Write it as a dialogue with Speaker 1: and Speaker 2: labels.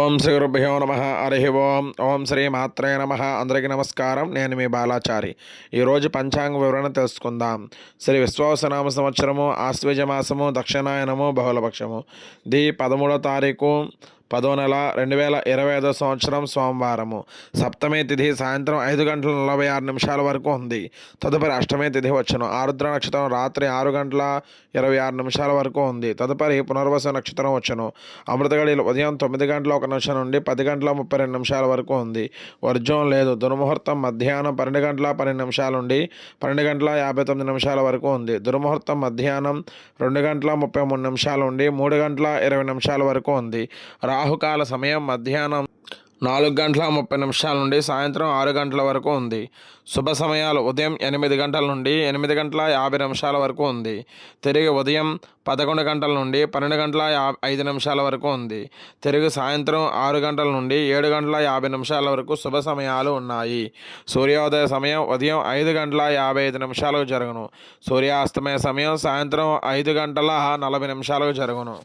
Speaker 1: ఓం శ్రీ గురుభ్యో నమ. హరి ఓం శ్రీ మాత్రే నమ. అందరికీ నమస్కారం. నేను మీ బాలాచారి. ఈరోజు పంచాంగ వివరణ తెలుసుకుందాం. శ్రీ విశ్వావసనామ సంవత్సరము, ఆశ్వజ మాసము, దక్షిణాయనము, బహుళపక్షము. 13వ తారీఖు 10వ నెల 2025 సంవత్సరం సోమవారము. సప్తమి తిథి సాయంత్రం 5:46 వరకు ఉంది. తదుపరి అష్టమి తిథి వచ్చును. ఆరుద్ర నక్షత్రం రాత్రి 6:26 వరకు ఉంది. తదుపరి పునర్వసు నక్షత్రం వచ్చును. అమృత గడియలు ఉదయం 9:01 నుండి 10:32 వరకు ఉంది. వర్జం లేదు. దుర్ముహూర్తం మధ్యాహ్నం 12:12 నుండి 12:59 వరకు ఉంది. దుర్ముహూర్తం మధ్యాహ్నం 2:33 నుండి 3:20 వరకు ఉంది. రాహుకాల సమయం మధ్యాహ్నం 4:30 నుండి సాయంత్రం 6 గంటల వరకు ఉంది. శుభ సమయాలు ఉదయం 8 గంటల నుండి 8:50 వరకు ఉంది. తిరిగి ఉదయం 11 గంటల నుండి 12:05 వరకు ఉంది. తిరిగి సాయంత్రం 6 గంటల నుండి 7:50 వరకు శుభ సమయాలు ఉన్నాయి. సూర్యోదయ సమయం ఉదయం 5:55 జరుగును. సూర్యాస్తమయ సమయం సాయంత్రం 5:40 జరుగును.